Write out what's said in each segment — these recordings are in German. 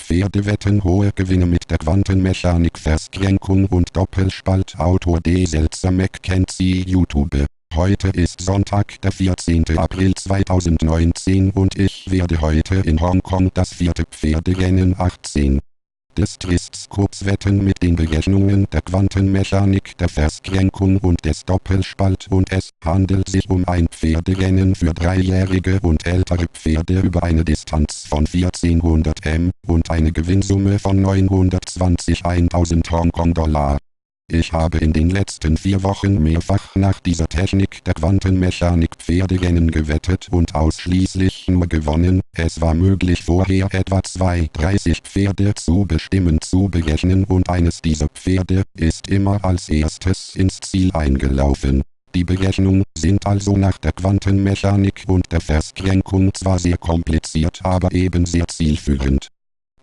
Pferdewetten hohe Gewinne mit der Quantenmechanik Verschränkung und Doppelspalt. Autor Selzer-McKenzie. YouTube. Heute ist Sonntag, der 14. April 2019 und ich werde heute in Hongkong das vierte Pferderennen 18. Destricts Cups Wetten mit den Berechnungen der Quantenmechanik der Verschränkung und des Doppelspalt und es handelt sich um ein Pferderennen für dreijährige und ältere Pferde über eine Distanz von 1400 m und eine Gewinnsumme von 920.000 Hongkong Dollar. Ich habe in den letzten 4 Wochen mehrfach nach dieser Technik der Quantenmechanik Pferderennen gewettet und ausschließlich nur gewonnen. Es war möglich, vorher etwa 30 Pferde zu bestimmen, zu berechnen und eines dieser Pferde ist immer als erstes ins Ziel eingelaufen. Die Berechnungen sind also nach der Quantenmechanik und der Verschränkung zwar sehr kompliziert, aber eben sehr zielführend.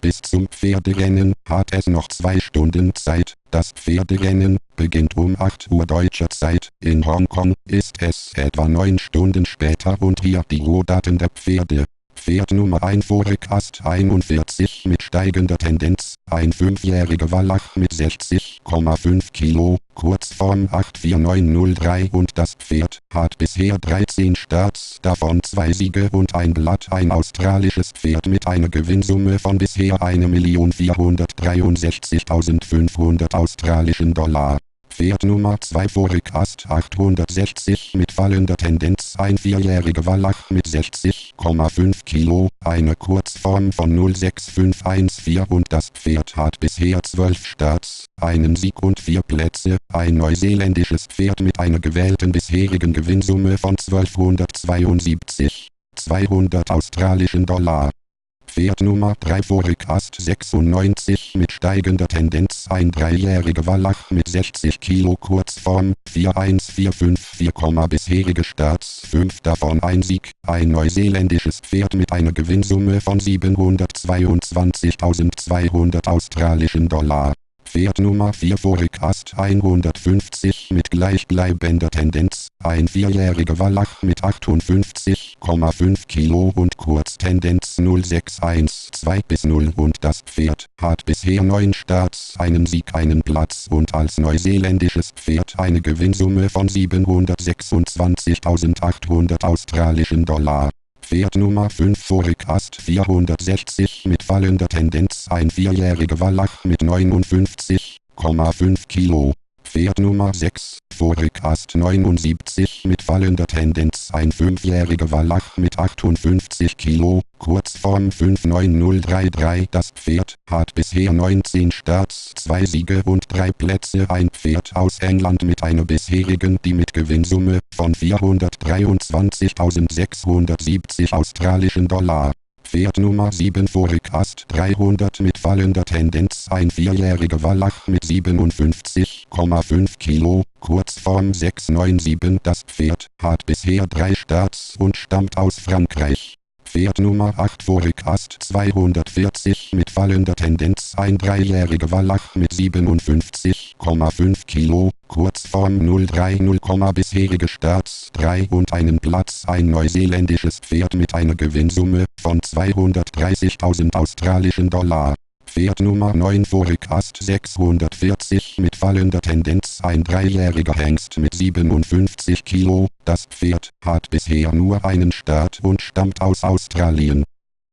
Bis zum Pferderennen hat es noch 2 Stunden Zeit. Das Pferderennen beginnt um 8 Uhr deutscher Zeit. In Hongkong ist es etwa 9 Stunden später und hier die Rohdaten der Pferde. Pferd Nummer 1 vorig Ast 41 mit steigender Tendenz, ein 5-jähriger Wallach mit 60,5 Kilo, Kurzform 84903 und das Pferd hat bisher 13 Starts, davon 2 Siege und ein Blatt. Ein australisches Pferd mit einer Gewinnsumme von bisher 1.463.500 australischen Dollar. Pferd Nummer 2 vorig Ast 860 mit fallender Tendenz, ein 4-jähriger Wallach mit 60,5 Kilo, eine Kurzform von 06514 und das Pferd hat bisher 12 Starts, einen Sieg und 4 Plätze. Ein neuseeländisches Pferd mit einer gewählten bisherigen Gewinnsumme von 1272.200 australischen Dollar. Pferd Nummer 3 vorig Ast 96 mit steigender Tendenz, ein 3-jähriger Wallach mit 60 Kilo, Kurzform 41454, bisherige Starts 5, davon ein Sieg. Ein neuseeländisches Pferd mit einer Gewinnsumme von 722.200 australischen Dollar. Pferd Nummer 4 vorig Ast 150 mit gleichbleibender Tendenz, ein 4-jähriger Wallach mit 58,5 Kilo und Kurztendenz 0612-0 und das Pferd hat bisher 9 Starts, einen Sieg, einen Platz und als neuseeländisches Pferd eine Gewinnsumme von 726.800 australischen Dollar. Pferd Nummer 5 vorig Ast 460 mit fallender Tendenz, ein 4-jähriger Wallach mit 59,5 Kilo. Pferd Nummer 6 vorig Ast 79 mit fallender Tendenz, ein 5-jähriger Wallach mit 58 Kilo, Kurzform 59033. Das Pferd hat bisher 19 Starts, 2 Siege und 3 Plätze. Ein Pferd aus England mit einer bisherigen, die mit Gewinnsumme von 423.670 australischen Dollar. Pferd Nummer 7 vorig Ast 300 mit fallender Tendenz, ein 4-jähriger Wallach mit 57,5 Kilo, Kurzform 697. Das Pferd hat bisher 3 Starts und stammt aus Frankreich. Pferd Nummer 8 vorig Ast 240 mit fallender Tendenz, ein 3-jähriger Wallach mit 57,5 Kilo, Kurzform 030, bisherige Starts 3 und einen Platz. Ein neuseeländisches Pferd mit einer Gewinnsumme von 230.000 australischen Dollar. Pferd Nummer 9 vorig Ast 640 mit fallender Tendenz, ein 3-jähriger Hengst mit 57 Kilo. Das Pferd hat bisher nur einen Start und stammt aus Australien.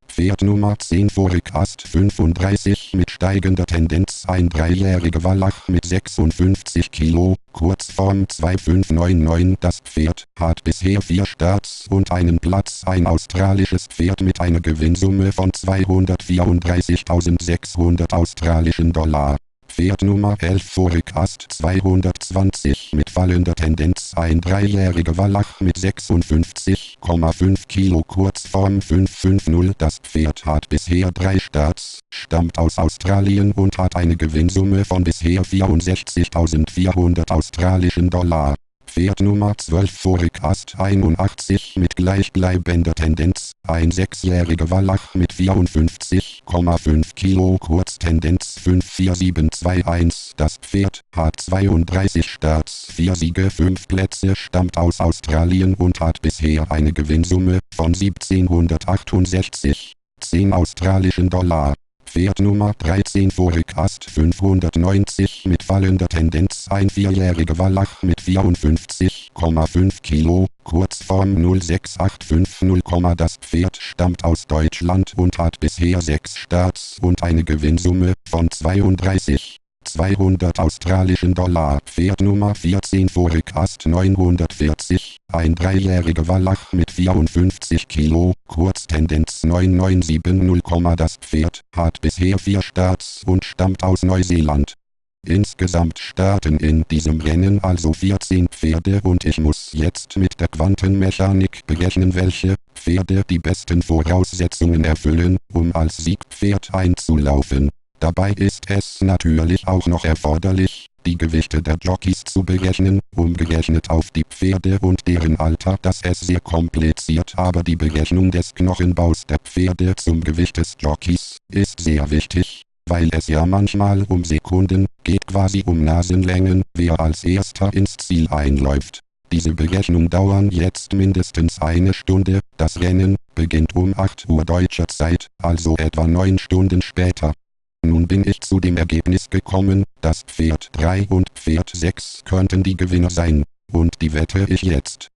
Pferd Nummer 10 vorig Ast 35 mit steigender Tendenz, ein 3-jähriger Wallach mit 56 Kilo, Kurzform 2599. Das Pferd hat bisher 4 Starts und einen Platz. Ein australisches Pferd mit einer Gewinnsumme von 234.600 australischen Dollar. Pferd Nummer 11 vorig Ast 220 mit fallender Tendenz, ein 3-jähriger Wallach mit 56,5 Kilo, Kurzform 550. Das Pferd hat bisher 3 Starts, stammt aus Australien und hat eine Gewinnsumme von bisher 64.400 australischen Dollar. Pferd Nummer 12 vorig Ast 81 mit gleichbleibender Tendenz, ein 6-jähriger Wallach mit 54,5 Kilo, Kurztendenz 54721. Das Pferd hat 32 Starts, 4 Siege, 5 Plätze, stammt aus Australien und hat bisher eine Gewinnsumme von 1768,10 australischen Dollar. Pferd Nummer 13 Vorrückast 590 mit fallender Tendenz, ein vierjähriger Wallach mit 54,5 Kilo, Kurzform 06850, das Pferd stammt aus Deutschland und hat bisher 6 Starts und eine Gewinnsumme von 32.200 australischen Dollar. Pferd Nummer 14 Vorrückast 940, ein dreijähriger Wallach mit 54 Kilo, Kurztendenz 9970, das Pferd hat bisher 4 Starts und stammt aus Neuseeland. Insgesamt starten in diesem Rennen also 14 Pferde und ich muss jetzt mit der Quantenmechanik berechnen, welche Pferde die besten Voraussetzungen erfüllen, um als Siegpferd einzulaufen. Dabei ist es natürlich auch noch erforderlich, die Gewichte der Jockeys zu berechnen, umgerechnet auf die Pferde und deren Alter. Das ist sehr kompliziert, aber die Berechnung des Knochenbaus der Pferde zum Gewicht des Jockeys ist sehr wichtig, weil es ja manchmal um Sekunden geht, quasi um Nasenlängen, wer als erster ins Ziel einläuft. Diese Berechnungen dauern jetzt mindestens eine Stunde, das Rennen beginnt um 8 Uhr deutscher Zeit, also etwa 9 Stunden später. Nun bin ich zu dem Ergebnis gekommen, dass Pferd 3 und Pferd 6 könnten die Gewinner sein, und die wette ich jetzt.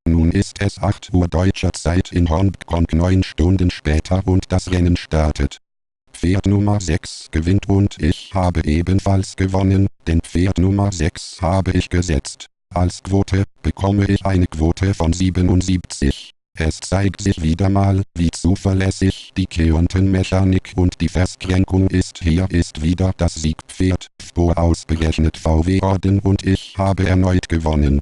Nun ist es 8 Uhr deutscher Zeit in Hongkong 9 Stunden später und das Rennen startet. Pferd Nummer 6 gewinnt und ich habe ebenfalls gewonnen, denn Pferd Nummer 6 habe ich gesetzt. Als Quote bekomme ich eine Quote von 77. Es zeigt sich wieder mal, wie zuverlässig die Quantenmechanik und die Verschränkung ist. Hier ist wieder das Siegpferd, vorausberechnet VW Orden, und ich habe erneut gewonnen.